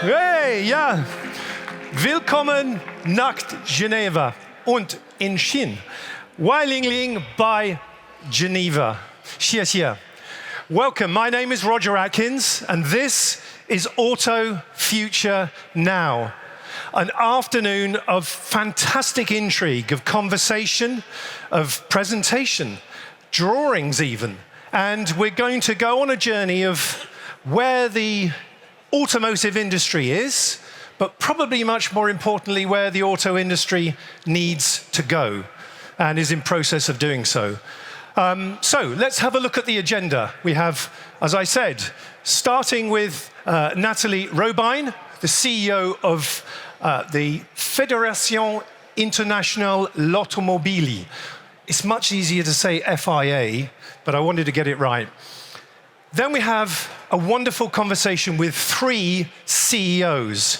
Hey, ja. Willkommen nach Geneva und in China. Weilingling by Geneva. Xie. Welcome, my name is Roger Atkins, and this is Auto.Future.Now. An afternoon of fantastic intrigue, of conversation, of presentation, drawings even. And we're going to go on a journey of where the automotive industry is, but probably much more importantly, where the auto industry needs to go and is in process of doing so. So let's have a look at the agenda. We have, as I said, starting with Nathalie Robijn, the CEO of the Fédération Internationale l'Automobile. It's much easier to say FIA, but I wanted to get it right. Then we have a wonderful conversation with three CEOs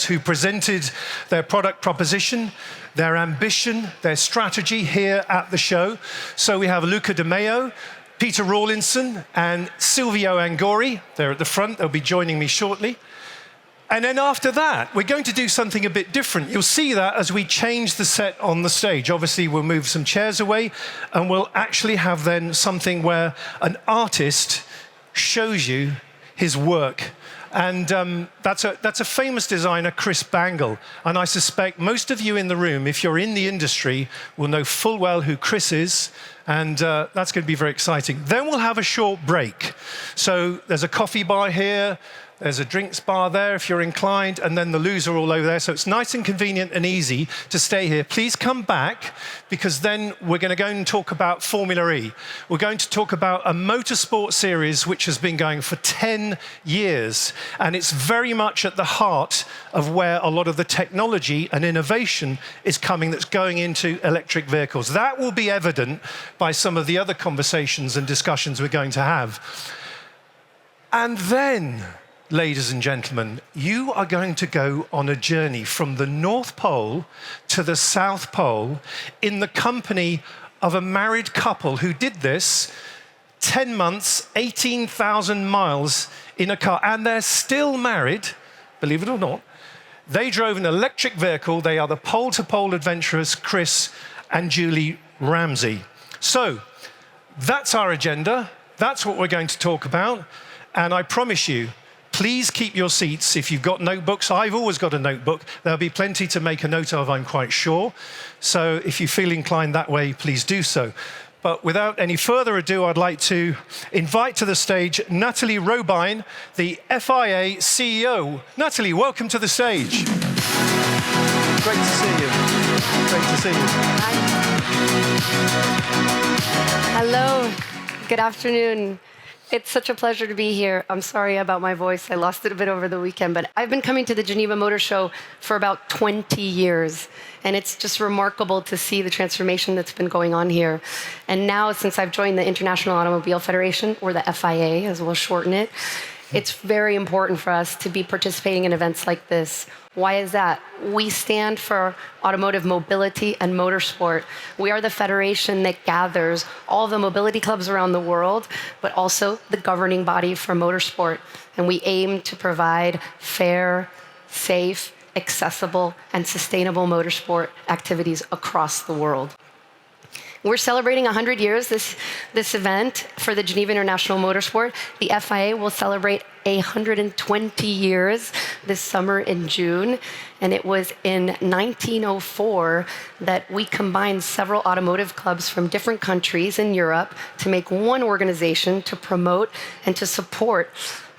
who presented their product proposition, their ambition, their strategy here at the show. So we have Luca De Meo, Peter Rawlinson, and Silvio Angori. They're at the front. They'll be joining me shortly. And then after that, we're going to do something a bit different. You'll see that as we change the set on the stage. Obviously, we'll move some chairs away, and we'll actually have then something where an artist shows you his work. And that's a famous designer, Chris Bangle. And I suspect most of you in the room, if you're in the industry, will know full well who Chris is. And that's going to be very exciting. Then we'll have a short break. So there's a coffee bar here. There's a drinks bar there if you're inclined, and then the loos are all over there. So it's nice and convenient and easy to stay here. Please come back, because then we're going to go and talk about Formula E. We're going to talk about a motorsport series which has been going for 10 years. And it's very much at the heart of where a lot of the technology and innovation is coming that's going into electric vehicles. That will be evident by some of the other conversations and discussions we're going to have. And then, ladies and gentlemen, you are going to go on a journey from the North Pole to the South Pole in the company of a married couple who did this 10 months, 18,000 miles in a car. And they're still married, believe it or not. They drove an electric vehicle. They are the pole-to-pole adventurers, Chris and Julie Ramsey. So that's our agenda. That's what we're going to talk about. And I promise you, please keep your seats. If you've got notebooks, I've always got a notebook. There'll be plenty to make a note of, I'm quite sure. So if you feel inclined that way, please do so. But without any further ado, I'd like to invite to the stage Nathalie Robijn, the FIA CEO. Nathalie, welcome to the stage. Great to see you. Great to see you. Hi. Hello. Good afternoon. It's such a pleasure to be here. I'm sorry about my voice. I lost it a bit over the weekend, but I've been coming to the Geneva Motor Show for about 20 years, and it's just remarkable to see the transformation that's been going on here. And now, since I've joined the International Automobile Federation, or the FIA, as we'll shorten it, it's very important for us to be participating in events like this. Why is that? We stand for automotive mobility and motorsport. We are the federation that gathers all the mobility clubs around the world, but also the governing body for motorsport. And we aim to provide fair, safe, accessible, and sustainable motorsport activities across the world. We're celebrating 100 years this event for the Geneva International Motor Show. The FIA will celebrate 120 years this summer in June. And it was in 1904 that we combined several automotive clubs from different countries in Europe to make one organization to promote and to support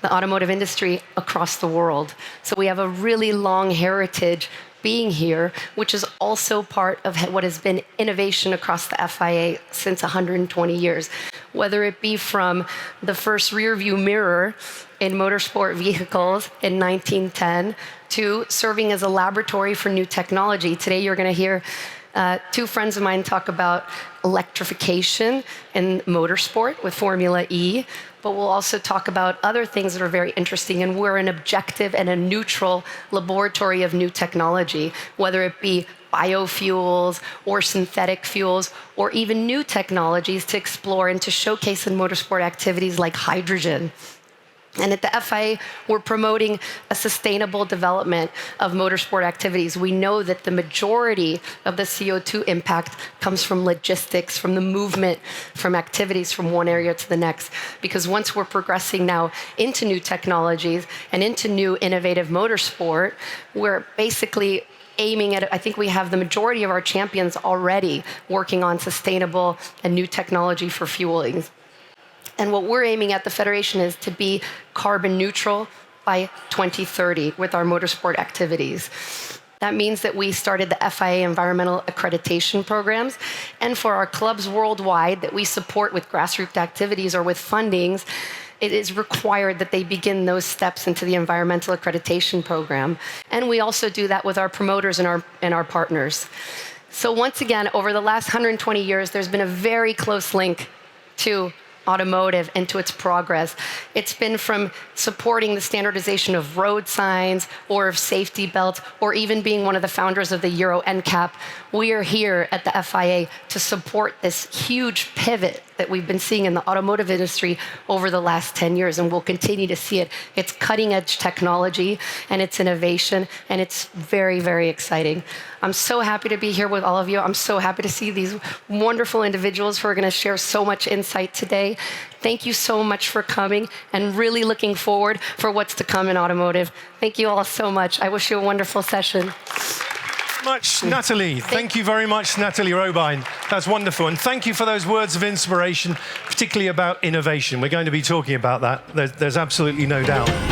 the automotive industry across the world. So we have a really long heritage being here, which is also part of what has been innovation across the FIA since 120 years. Whether it be from the first rear view mirror in motorsport vehicles in 1910 to serving as a laboratory for new technology. Today you're going to hear two friends of mine talk about electrification in motorsport with Formula E, but we'll also talk about other things that are very interesting, and we're an objective and a neutral laboratory of new technology, whether it be biofuels or synthetic fuels or even new technologies to explore and to showcase in motorsport activities like hydrogen. And at the FIA, we're promoting a sustainable development of motorsport activities. We know that the majority of the CO2 impact comes from logistics, from the movement, from activities from one area to the next. Because once we're progressing now into new technologies and into new innovative motorsport, we're basically aiming at, I think we have the majority of our champions already working on sustainable and new technology for fueling. And what we're aiming at the Federation is to be carbon neutral by 2030 with our motorsport activities. That means that we started the FIA environmental accreditation programs. And for our clubs worldwide that we support with grassroots activities or with fundings, it is required that they begin those steps into the environmental accreditation program. And we also do that with our promoters and our partners. So once again, over the last 120 years, there's been a very close link to automotive and to its progress. It's been from supporting the standardization of road signs or of safety belts, or even being one of the founders of the Euro NCAP. We are here at the FIA to support this huge pivot that we've been seeing in the automotive industry over the last 10 years, and we'll continue to see it. It's cutting-edge technology, and it's innovation, and it's very, very exciting. I'm so happy to be here with all of you. I'm so happy to see these wonderful individuals who are going to share so much insight today. Thank you so much for coming, and really looking forward for what's to come in automotive. Thank you all so much. I wish you a wonderful session. Much, Natalie. Thank you very much, Natalie Robine. That's wonderful. And thank you for those words of inspiration, particularly about innovation. We're going to be talking about that. There's absolutely no doubt.